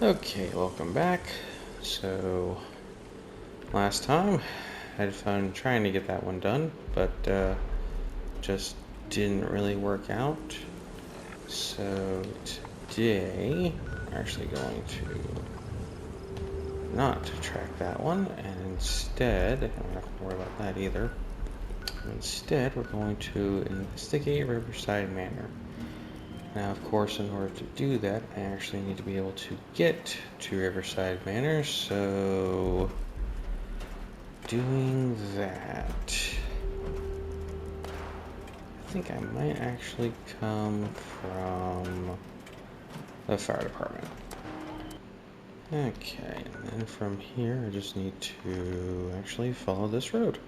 Okay, welcome back. So, last time I had fun trying to get that one done, but just didn't really work out. So, today we're actually going to not track that one, and instead, I don't have to worry about that either. Instead, we're going to investigate Riverside Manor. Now, of course, in order to do that, I actually need to be able to get to Riverside Manor, so doing that, I think I might actually come from the fire department. Okay, and then from here, I just need to actually follow this road.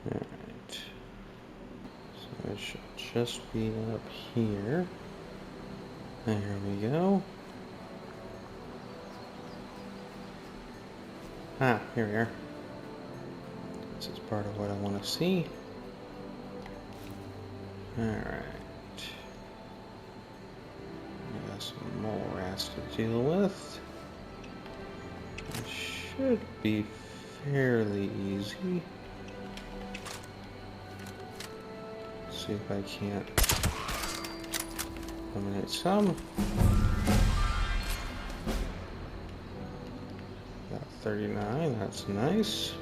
Alright, so it should just be up here. There we go. Ah, here we are. This is part of what I want to see. Alright. We got some more rats to deal with. It should be fairly easy. Let's see if I can't eliminate some. Got 39, that's nice.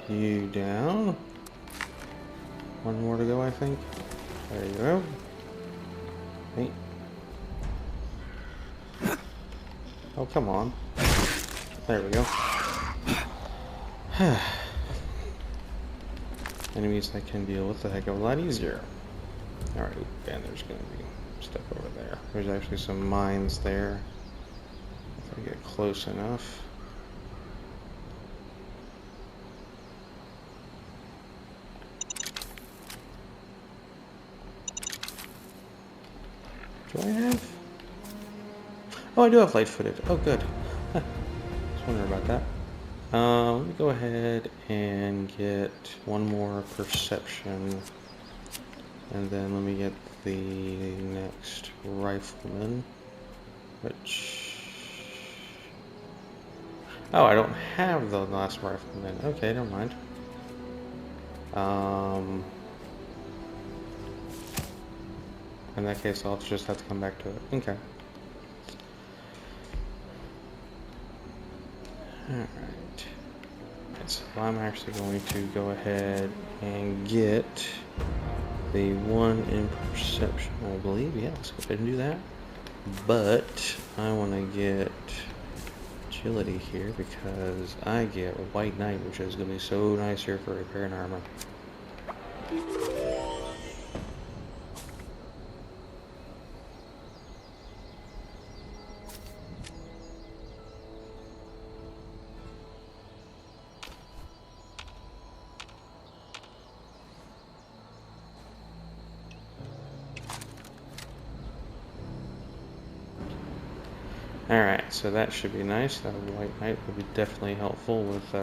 You down. One more to go, I think. There you go. Hey. Oh, come on. There we go. Enemies I can deal with a heck of a lot easier. Alright, and there's gonna be stuff over there. There's actually some mines there. If I get close enough. Do I have? Oh, I do have light-footed. Oh, good. I was wondering about that. Let me go ahead and get one more perception. And then let me get the next rifleman. Which... Oh, I don't have the last rifleman. Okay, never mind. In that case, I'll just have to come back to it. Okay. Alright. So I'm actually going to go ahead and get the one in perception, I believe. Yeah, let's go ahead and do that. But I want to get agility here because I get white knight, which is going to be so nice here for repairing armor. Alright, so that should be nice. That white knight would be definitely helpful with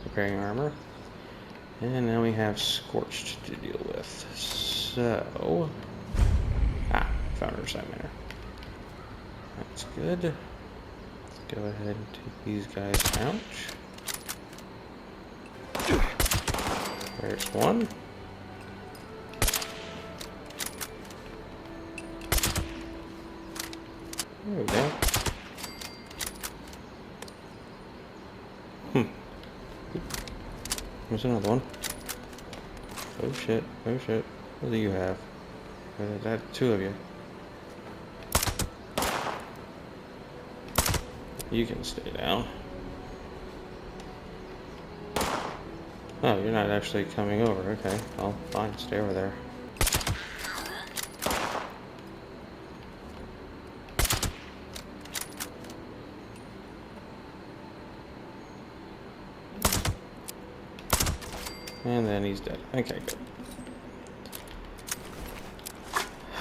repairing armor. And now we have Scorched to deal with. So... found Riverside Manor. That's good. Let's go ahead and take these guys out. There's one. There we go. There's another one. Oh shit, oh shit. What do you have? That's two of you. You can stay down. Oh, you're not actually coming over. Okay, well, fine, stay over there. And then he's dead. Okay, good.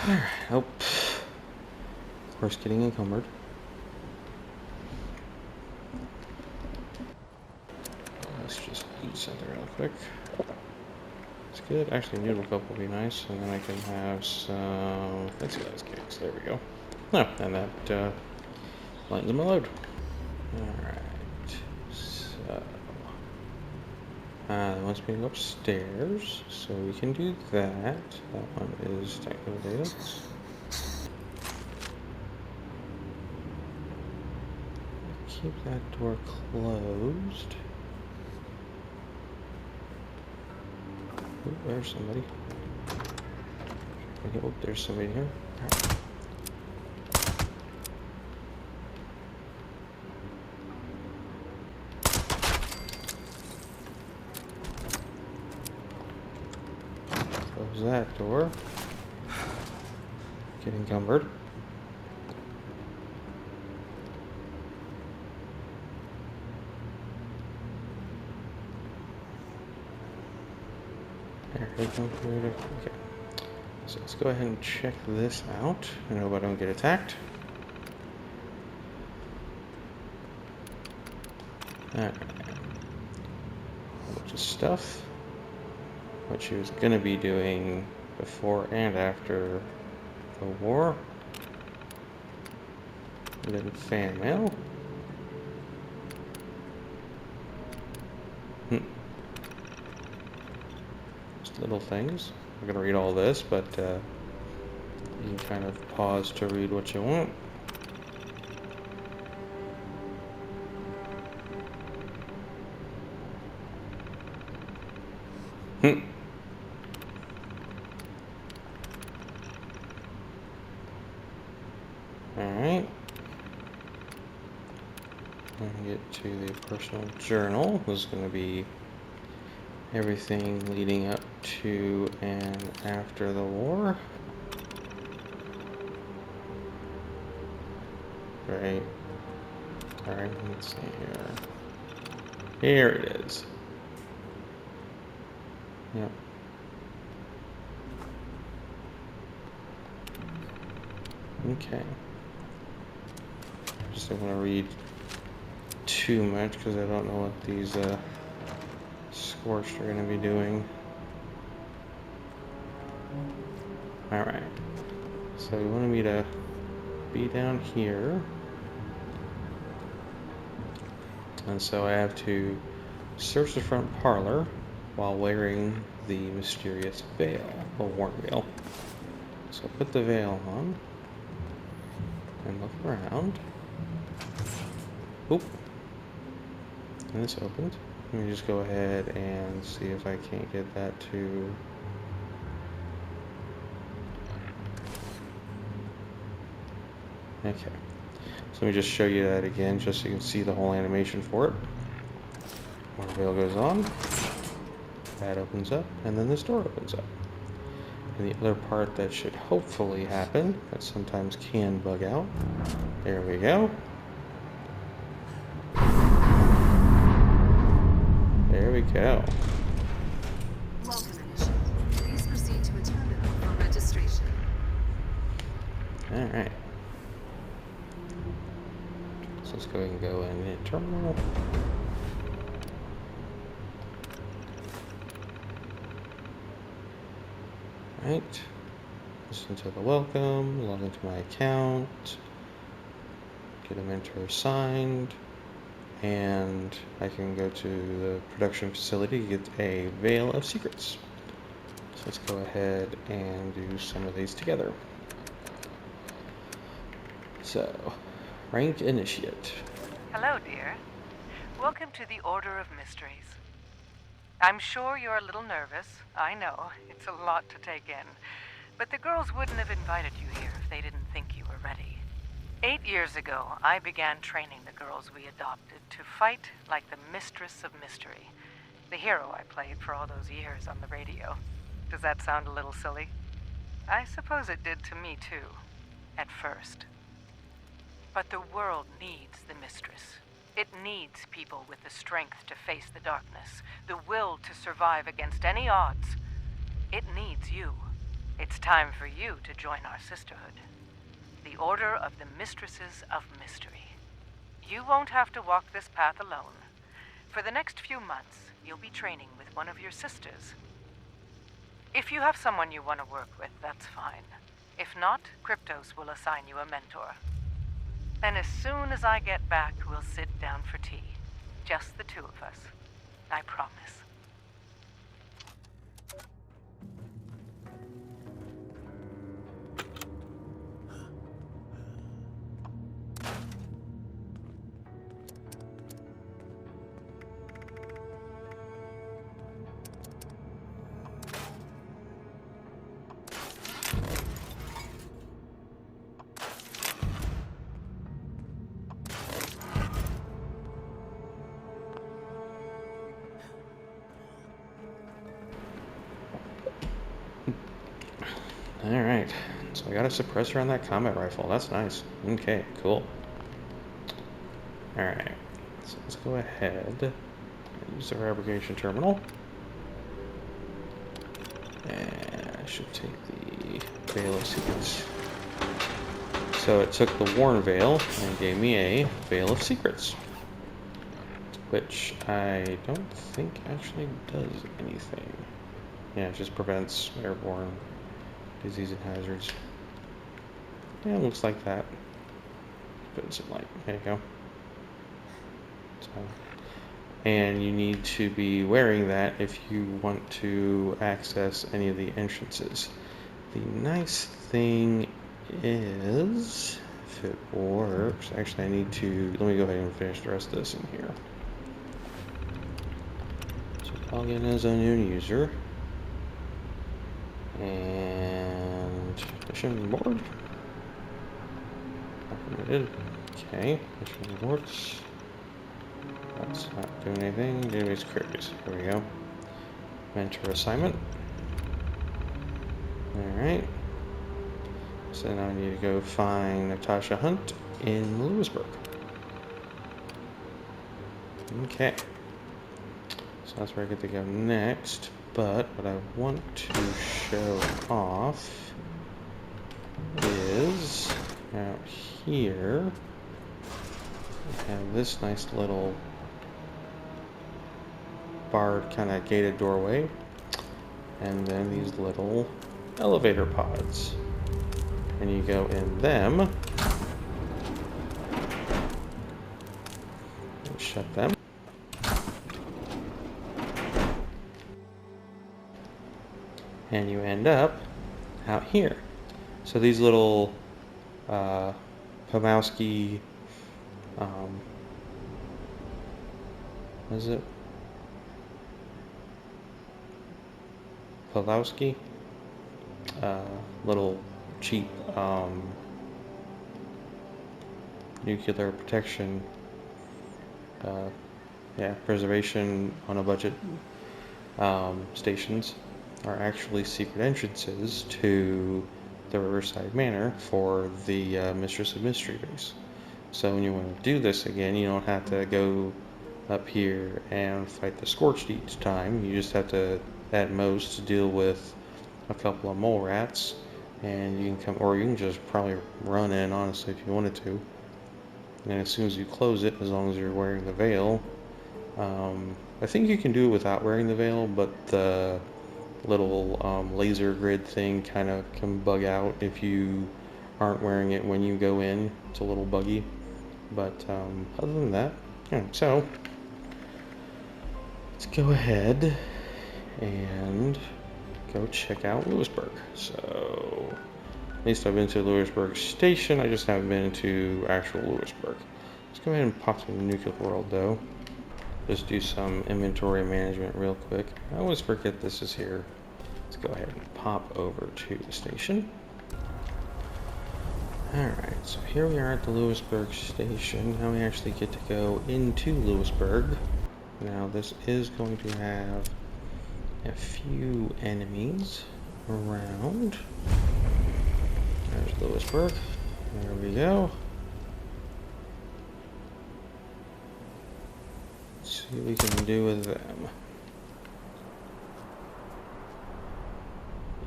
Alright, oh. Of course, getting encumbered. Let's just eat something real quick. It's good. Actually, noodle cup will be nice, and then I can have some fancy ice cakes. There we go. Oh, and that lightens my load. Alright, so it wants me to go upstairs, so we can do that. That one is technical data. Keep that door closed. Ooh, there's somebody. Okay, oh, there's somebody here. Right. Close that door. Get encumbered. There we go. Okay. So let's go ahead and check this out. I hope I don't get attacked. Alright. A bunch of stuff. What she was going to be doing before and after the war. And then fan mail. Just little things. I'm going to read all this, but you can kind of pause to read what you want. Alright. Get to the personal journal. This is going to be everything leading up to and after the war. Right. Alright, let's see here. Here it is. Yep. Okay. Just don't want to read too much because I don't know what these Scorched are going to be doing. Alright. So you wanted me to be down here. And so I have to search the front parlor while wearing the mysterious veil, a worn veil. So put the veil on and look around. Oop. And this opened. Let me just go ahead and see if I can't get that to... Okay. So let me just show you that again, just so you can see the whole animation for it. One veil goes on, that opens up, and then this door opens up. And the other part that should hopefully happen, that sometimes can bug out. There we go. There we go. Welcome, initiate. Please proceed to a terminal for registration. Alright. So let's go ahead and go in a terminal. Right. Listen to the welcome, log into my account, get a mentor signed, and I can go to the production facility to get a Veil of Secrets. So let's go ahead and do some of these together. So, rank Initiate. Hello, dear. Welcome to the Order of Mysteries. I'm sure you're a little nervous. I know, it's a lot to take in. But the girls wouldn't have invited you here if they didn't think you were ready. 8 years ago, I began training the girls we adopted to fight like the Mistress of Mystery, the hero I played for all those years on the radio. Does that sound a little silly? I suppose it did to me, too, at first. But the world needs the Mistress. It needs people with the strength to face the darkness, the will to survive against any odds. It needs you. It's time for you to join our sisterhood. The Order of the Mistresses of Mystery. You won't have to walk this path alone. For the next few months, you'll be training with one of your sisters. If you have someone you want to work with, that's fine. If not, Kryptos will assign you a mentor. And as soon as I get back, we'll sit down for tea. Just the two of us. I promise. Alright, so I got a suppressor on that combat rifle. That's nice. Okay, cool. Alright, so let's go ahead and use the fabrication terminal. And I should take the Veil of Secrets. So it took the Worn Veil and gave me a Veil of Secrets, which I don't think actually does anything. Yeah, it just prevents airborne disease and hazards. Yeah, it looks like that. Put in some light. There you go. So, and you need to be wearing that if you want to access any of the entrances. The nice thing is, if it works, actually I need to, let me go ahead and finish the rest of this in here. So log in as a new user. And mission board. Not permitted. Okay, mission rewards. That's not doing anything. Database queries. Here we go. Mentor assignment. Alright. So now I need to go find Natasha Hunt in Lewisburg. Okay. So that's where I get to go next. But what I want to show off is out here I have this nice little barred kind of gated doorway, and then these little elevator pods, and you go in them and shut them. And you end up out here. So these little Pulowski, what is it? Pulowski? Little cheap nuclear protection, preservation on a budget stations are actually secret entrances to the Riverside Manor for the Mistress of Mysteries base. So when you want to do this again, you don't have to go up here and fight the Scorched each time. You just have to, at most, deal with a couple of mole rats, and you can come, or you can just probably run in, honestly, if you wanted to. And as soon as you close it, as long as you're wearing the veil, I think you can do it without wearing the veil, but the little laser grid thing kind of can bug out if you aren't wearing it when you go in. It's a little buggy, but other than that, yeah. So let's go ahead and go check out Lewisburg. So at least I've been to Lewisburg Station, I just haven't been to actual Lewisburg. Let's go ahead and pop to the nuclear world though. Just do some inventory management real quick. I always forget this is here. Let's go ahead and pop over to the station. Alright, so here we are at the Lewisburg station. Now we actually get to go into Lewisburg. Now this is going to have a few enemies around. There's Lewisburg. There we go. See what we can do with them.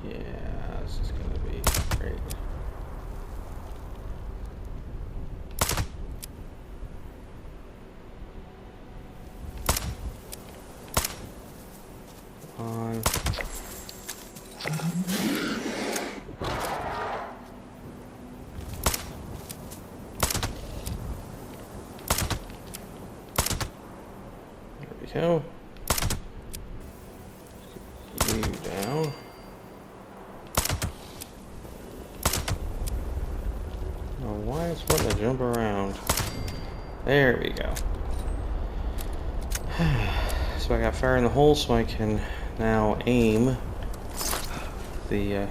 Yeah, this is gonna be great. on. There we go. You down. Oh, why is wanting to jump around? There we go. So I got fire in the hole, so I can now aim the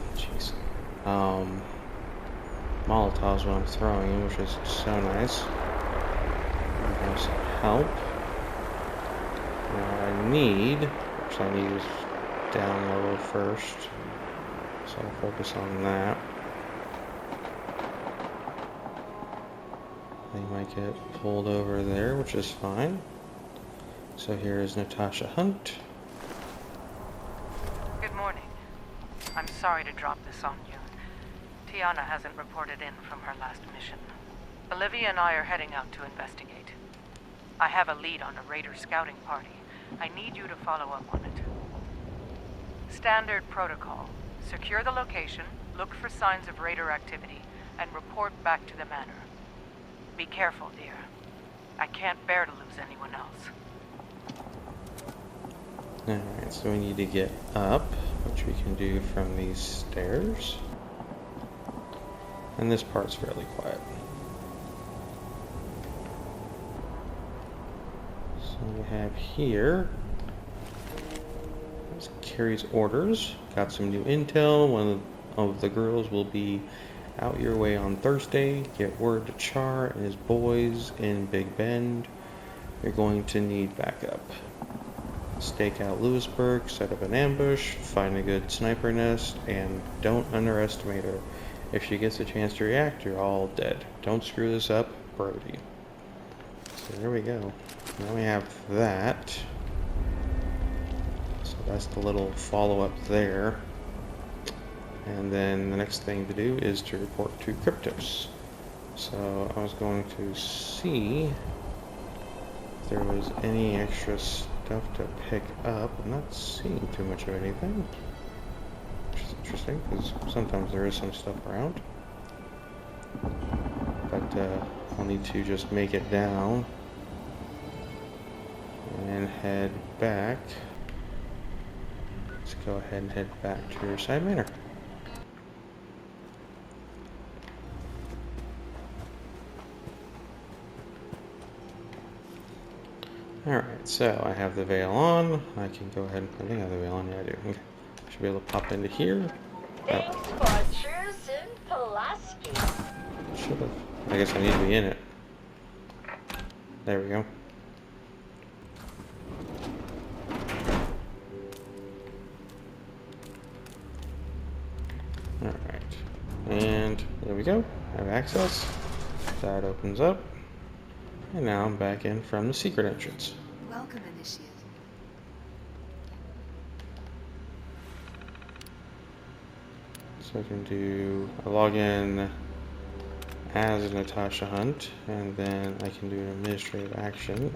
Molotovs when I'm throwing, which is so nice. I have some help. What I need, which I need is down lower first, so I'll focus on that. They might get pulled over there, which is fine. So here is Natasha Hunt. Good morning. I'm sorry to drop this on you. Tiana hasn't reported in from her last mission. Olivia and I are heading out to investigate. I have a lead on a raider scouting party. I need you to follow up on it. Standard protocol. Secure the location, look for signs of raider activity, and report back to the manor. Be careful, dear. I can't bear to lose anyone else. Alright, so we need to get up, which we can do from these stairs. And this part's fairly quiet. So we have here, this carries orders. Got some new intel. One of the girls will be out your way on Thursday. Get word to Char and his boys in Big Bend. You're going to need backup. Stake out Lewisburg, set up an ambush, find a good sniper nest, and don't underestimate her. If she gets a chance to react, you're all dead. Don't screw this up, Brody. So there we go. Now we have that. So that's the little follow-up there. And then the next thing to do is to report to Cryptos. So I was going to see if there was any extra stuff to pick up. I'm not seeing too much of anything, which is interesting because sometimes there is some stuff around. But I'll need to just make it down and head back. Let's go ahead and head back to Riverside Manor. Alright, so I have the veil on. I can go ahead and, I think I have the veil on, yeah I do. Okay. Should be able to pop into here. Thanks for choosing Pulowski. Should have. I guess I need to be in it. There we go. Alright. And there we go. I have access. That opens up. And now I'm back in from the secret entrance. Welcome, Initiate. So I can do a login as Natasha Hunt, and then I can do an administrative action.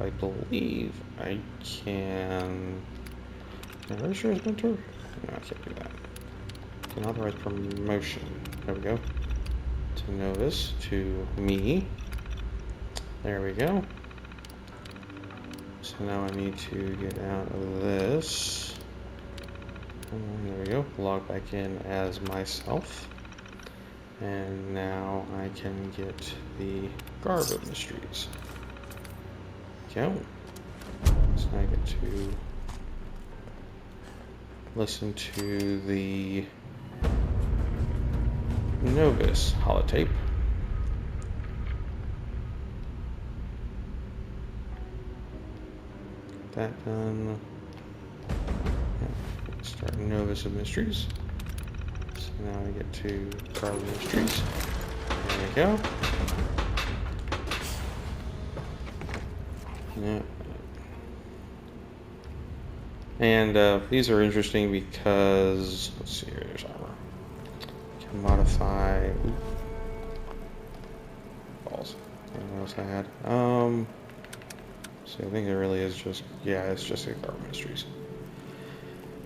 I believe I can I register as mentor? No, I can't do that. I can authorize promotion. There we go. To novice, to me. There we go. So now I need to get out of this. And there we go. Log back in as myself. And now I can get the Garb of Mysteries. Go. So I get to listen to the Novice holotape. That done. Yeah. Start Novice of Mysteries. So now I get to Garb of Mysteries. There we go. Yeah. And these are interesting because, let's see here, there's armor. Can modify. Ooh. Balls. I don't know what else I had. So I think it really is just, yeah, it's just a Garb of Mysteries.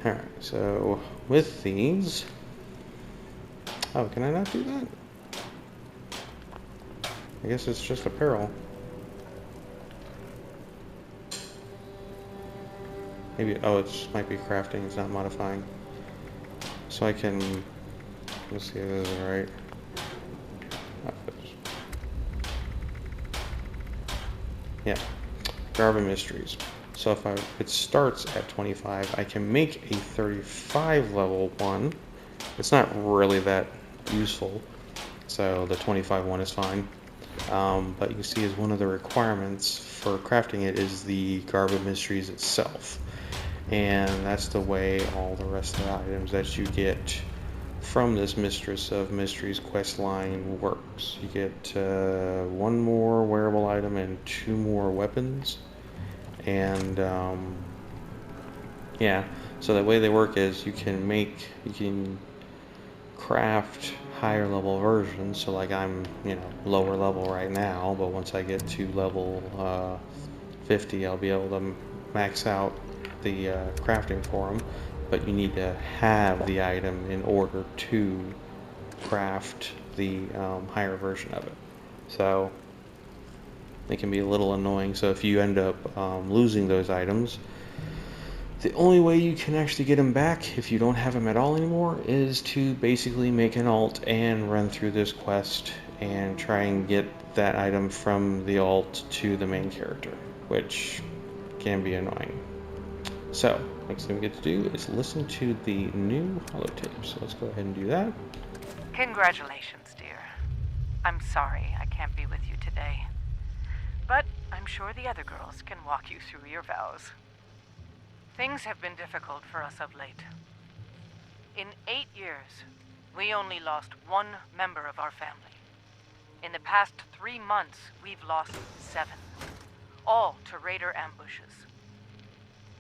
Alright, so with these... Oh, can I not do that? I guess it's just apparel. Maybe, oh, it might be crafting, it's not modifying. So I can, let's see if this is right. Yeah, Riverside Mysteries. So if it starts at 25, I can make a 35 level one. It's not really that useful, so the 25 one is fine. But you see, as one of the requirements for crafting it is the Riverside Mysteries itself. And that's the way all the rest of the items that you get from this Mistress of Mysteries quest line works. You get one more wearable item and 2 more weapons. And yeah, so the way they work is you can craft higher level versions. So like I'm, lower level right now, but once I get to level 50, I'll be able to max out the crafting for them. But you need to have the item in order to craft the higher version of it. So it can be a little annoying. So if you end up losing those items, the only way you can actually get them back, if you don't have them at all anymore, is to basically make an alt and run through this quest and try and get that item from the alt to the main character, which can be annoying. So, next thing we get to do is listen to the new holotape. So let's go ahead and do that. Congratulations, dear. I'm sorry I can't be with you today. But I'm sure the other girls can walk you through your vows. Things have been difficult for us of late. In 8 years, we only lost 1 member of our family. In the past 3 months, we've lost 7. All to raider ambushes.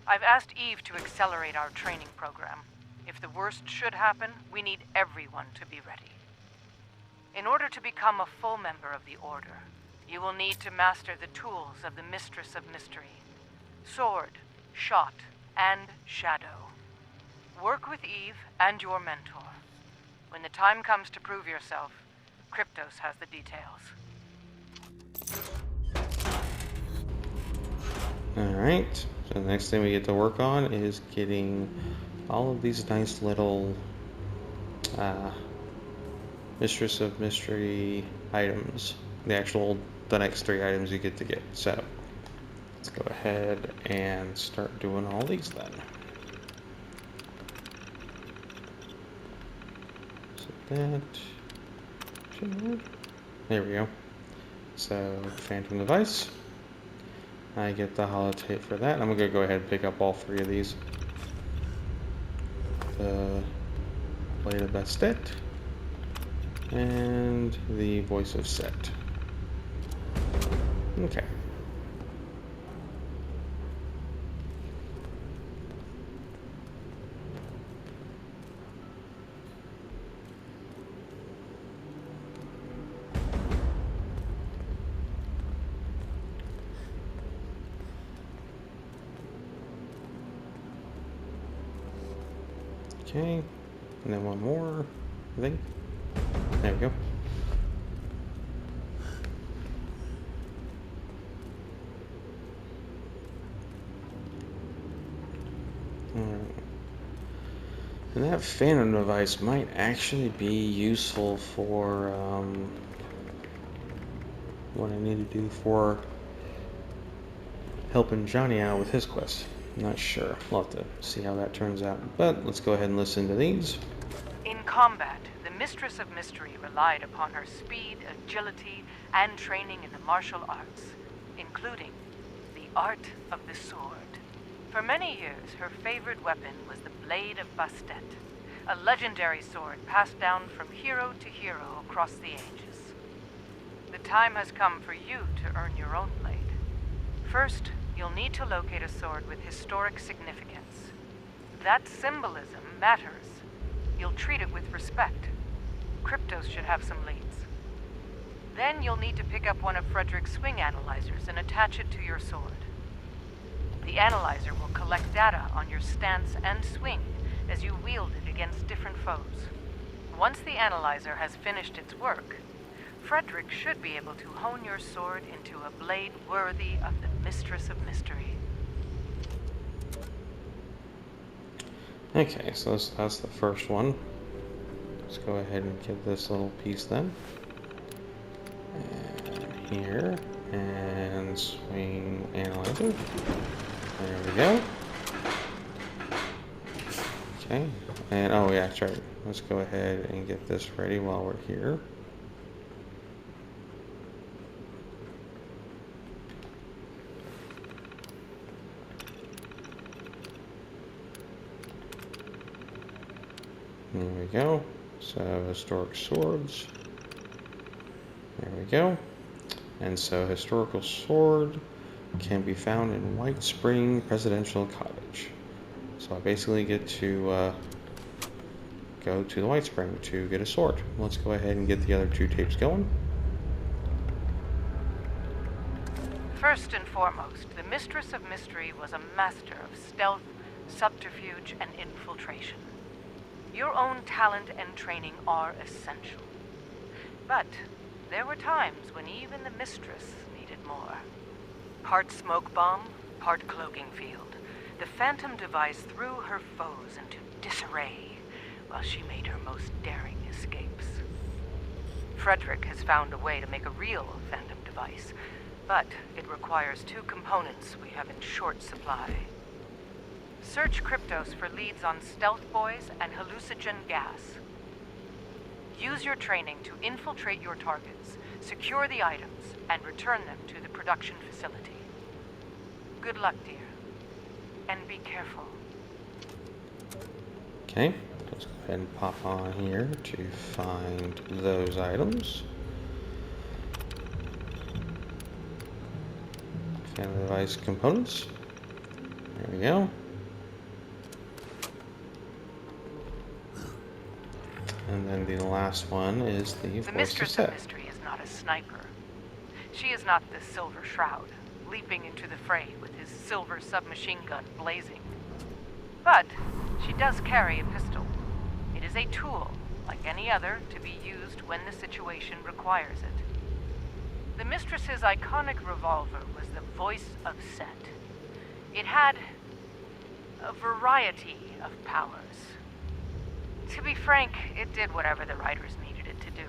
I've asked Eve to accelerate our training program. If the worst should happen, we need everyone to be ready. In order to become a full member of the Order, you will need to master the tools of the Mistress of Mystery. Sword, shot, and shadow. Work with Eve and your mentor. When the time comes to prove yourself, Kryptos has the details. Alright, so the next thing we get to work on is getting all of these nice little Mistress of Mystery items. The next 3 items you get to get. So, let's go ahead and start doing all these then. So that, there we go. So, Phantom Device. I get the holotape for that. I'm gonna go ahead and pick up all 3 of these. The Blade of Bastet and the Voice of Set. Okay. Okay, and then one more, I think. There we go. Alright. And that Phantom device might actually be useful for what I need to do for helping Johnny out with his quest. I'm not sure. We'll have to see how that turns out. But let's go ahead and listen to these. In combat, the Mistress of Mystery relied upon her speed, agility, and training in the martial arts, including the art of the sword. For many years, her favorite weapon was the Blade of Bastet, a legendary sword passed down from hero to hero across the ages. The time has come for you to earn your own blade. First, you'll need to locate a sword with historic significance. That symbolism matters. You'll treat it with respect. Kryptos should have some leads. Then you'll need to pick up one of Frederick's swing analyzers and attach it to your sword. The analyzer will collect data on your stance and swing as you wield it against different foes. Once the analyzer has finished its work, Frederick should be able to hone your sword into a blade worthy of the Mistress of Mystery. Okay, so that's the first one. Let's go ahead and get this little piece then. And here, and swing analyzer. There we go. Okay, and oh yeah, that's right. Let's go ahead and get this ready while we're here. There we go. So historic swords. There we go. And so historical sword can be found in White Spring Presidential Cottage. So I basically get to go to the White Spring to get a sword. Let's go ahead and get the other two tapes going. First and foremost, the Mistress of Mystery was a master of stealth, subterfuge, and infiltration. Your own talent and training are essential. But there were times when even the Mistress needed more. Part smoke bomb, part cloaking field. The Phantom device threw her foes into disarray while she made her most daring escapes. Frederick has found a way to make a real Phantom device, but it requires two components we have in short supply. Search Kryptos for leads on stealth boys and hallucinogen gas. Use your training to infiltrate your targets, secure the items, and return them to the production facility. Good luck, dear. And be careful. Okay, let's go ahead and pop on here to find those items. Phantom device components. There we go. And then the last one is the The Voice of Mistress Set. of Mystery is not a sniper. She is not the Silver Shroud, leaping into the fray with his silver submachine gun blazing. But she does carry a pistol. It is a tool, like any other, to be used when the situation requires it. The Mistress's iconic revolver was the Voice of Set. It had a variety of powers. To be frank, it did whatever the writers needed it to do.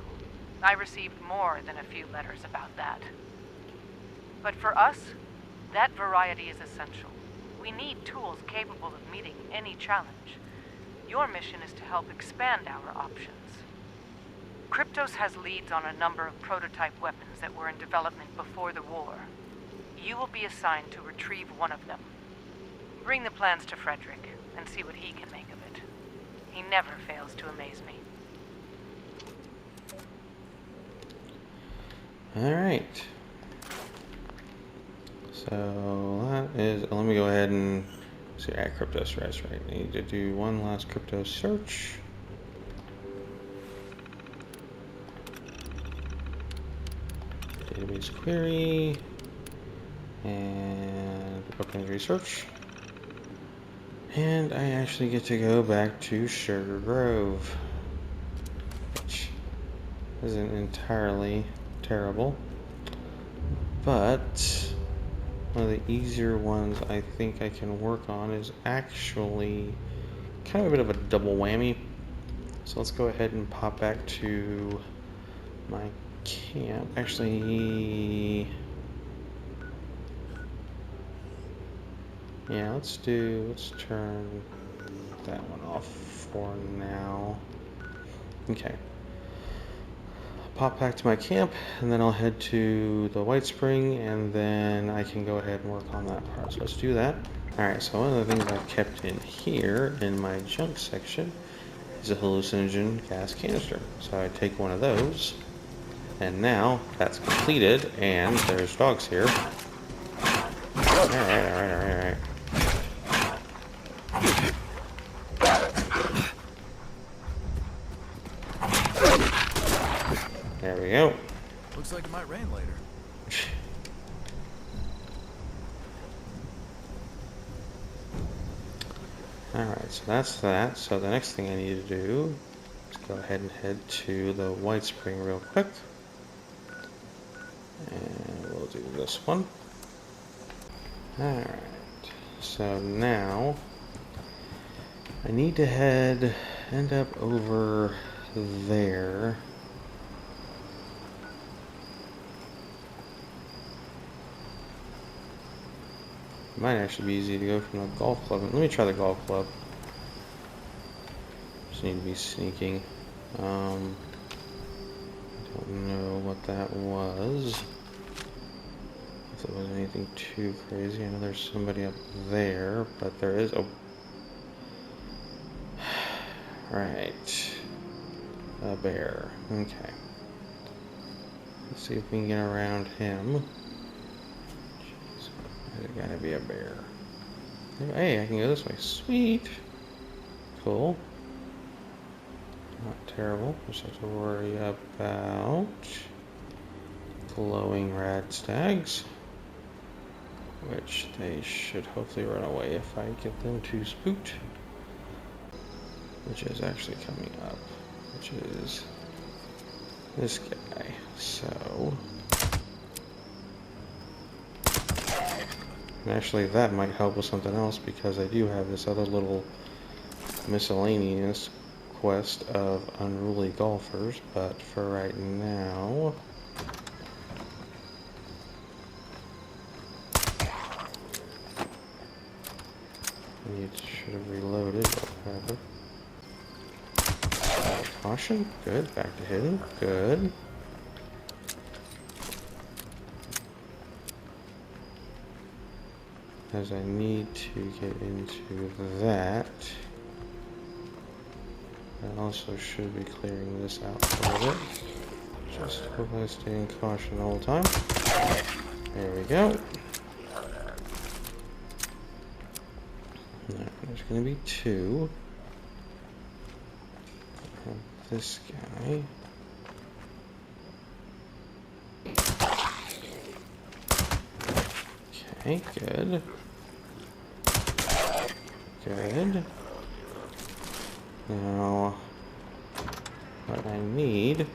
I received more than a few letters about that. But for us, that variety is essential. We need tools capable of meeting any challenge. Your mission is to help expand our options. Kryptos has leads on a number of prototype weapons that were in development before the war. You will be assigned to retrieve one of them. Bring the plans to Frederick and see what he can make of it. He never fails to amaze me. Alright. So that is, let me go ahead and see, add Kryptos, that's right. I need to do one last Kryptos search. Database query. And weapons research. And I actually get to go back to Sugar Grove, which isn't entirely terrible, but one of the easier ones I think I can work on is actually kind of a bit of a double whammy. So let's go ahead and pop back to my camp. Actually, yeah, let's turn that one off for now. Okay. Pop back to my camp, and then I'll head to the White Spring, and then I can go ahead and work on that part. So let's do that. Alright, so one of the things I've kept in here in my junk section is a hallucinogen gas canister. So I take one of those, and now that's completed, and there's dogs here. Alright. There we go. Looks like it might rain later. Alright, so that's that. So the next thing I need to do is go ahead and head to the White Spring real quick. And we'll do this one. Alright, so now I need to end up over there. It might actually be easy to go from the golf club. Let me try the golf club. Just need to be sneaking. Don't know what that was. If it was anything too crazy. I know there's somebody up there, but there is. Oh. Right. A bear. Okay. Let's see if we can get around him. Jeez. There's gotta be a bear. Hey, I can go this way. Sweet. Cool. Not terrible. Just have to worry about glowing rad stags, which they should hopefully run away if I get them too spooked, which is actually coming up, which is this guy. So, and actually that might help with something else, because I do have this other little miscellaneous quest of unruly golfers, but for right now it should have reloaded, but whatever. Caution, good, back to hidden, good. As I need to get into that. I also should be clearing this out a little bit. Just hopefully staying caution the whole time. There we go. Now, there's going to be two. This guy. Okay, good. Good. Now, what I need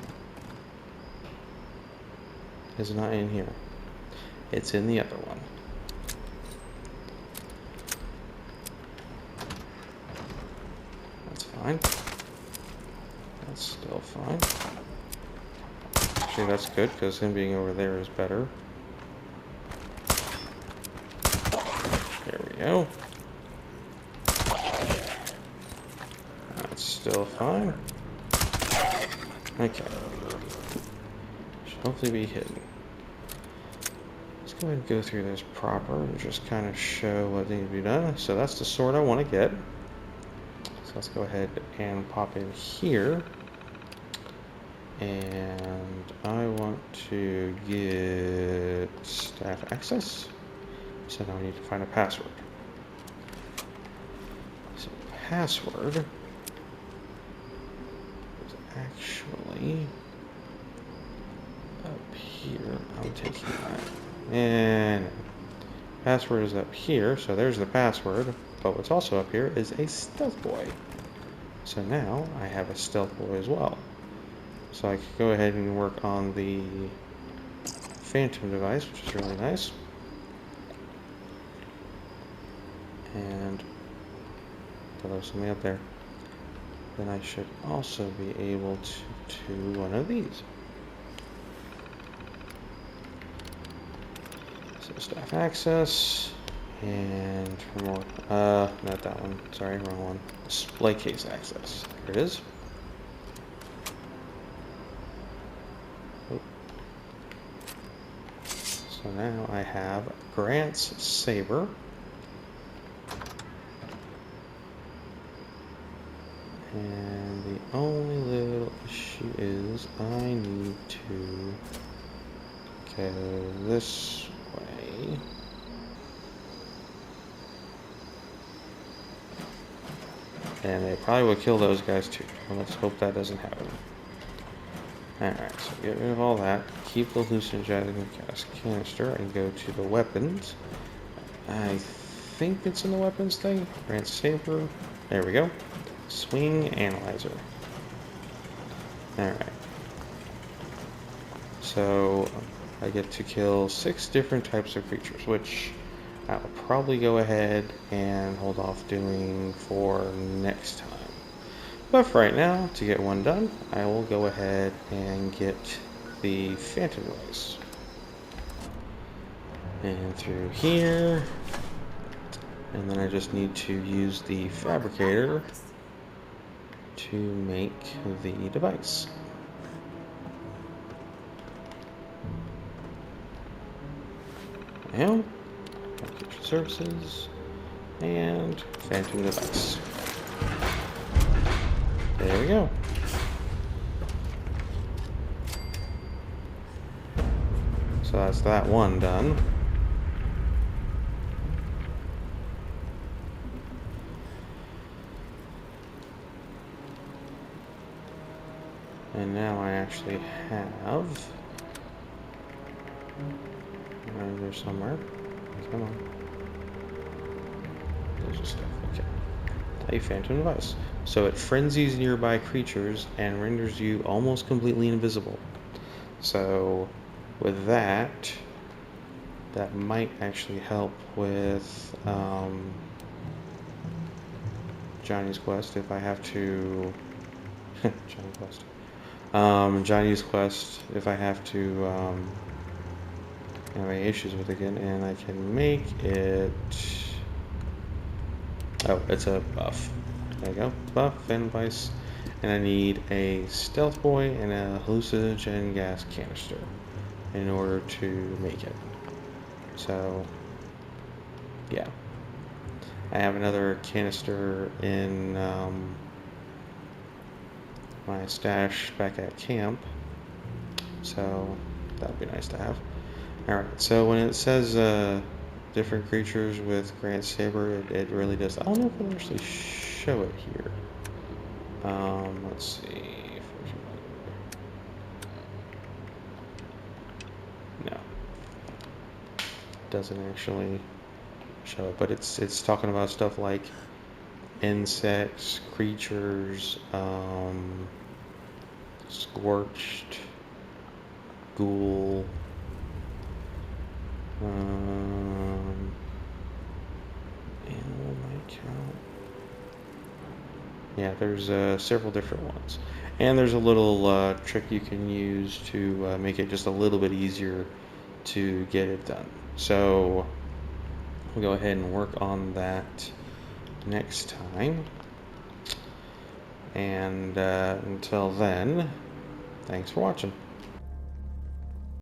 is not in here. It's in the other one. That's fine. That's still fine. Actually, that's good, because him being over there is better. There we go. That's still fine. Okay. Should hopefully be hidden. Let's go ahead and go through this proper and just kind of show what needs to be done. So that's the sword I want to get. So let's go ahead and pop in here. And I want to get staff access. So now I need to find a password. So password is actually up here. I'm taking that. And password is up here. So there's the password. But what's also up here is a stealth boy. So now I have a stealth boy as well. So I could go ahead and work on the phantom device, which is really nice. And there's something up there. Then I should also be able to do one of these. So staff access, and for more, not that one, sorry, wrong one. Display case access, there it is. So now I have Grant's saber. And the only little issue is I need to go this way. And they probably will kill those guys too. Well, let's hope that doesn't happen. Alright, so get rid of all that. Keep the hallucinogenic gas canister and go to the weapons. I think it's in the weapons thing. Grant's saber. There we go. Swing analyzer. Alright. So I get to kill 6 different types of creatures, which I'll probably go ahead and hold off doing for next time. But for right now, to get one done, I will go ahead and get the Phantom Device. And through here, and then I just need to use the Fabricator to make the device. And application services and Phantom Device. There we go. So that's that one done. And now I actually have around here somewhere. Come on. There's your stuff. Okay. A Phantom Device. So it frenzies nearby creatures and renders you almost completely invisible. So with that, that might actually help with Johnny's Quest if I have to. Johnny's Quest. Johnny's Quest if I have to have any issues with it again, and I can make it. Oh, it's a buff. There you go. Buff, Phantom Device. And I need a Stealth Boy and a hallucinogen gas canister in order to make it. So, yeah. I have another canister in my stash back at camp. So, that would be nice to have. Alright, so when it says different creatures with Grant Saber, it really does. I don't know if it'll actually show it here. Let's see. No, doesn't actually show it, but it's talking about stuff like insects, creatures, scorched, ghoul. Animal might count. Yeah, there's several different ones. And there's a little trick you can use to make it just a little bit easier to get it done. So we'll go ahead and work on that next time. And until then, thanks for watching.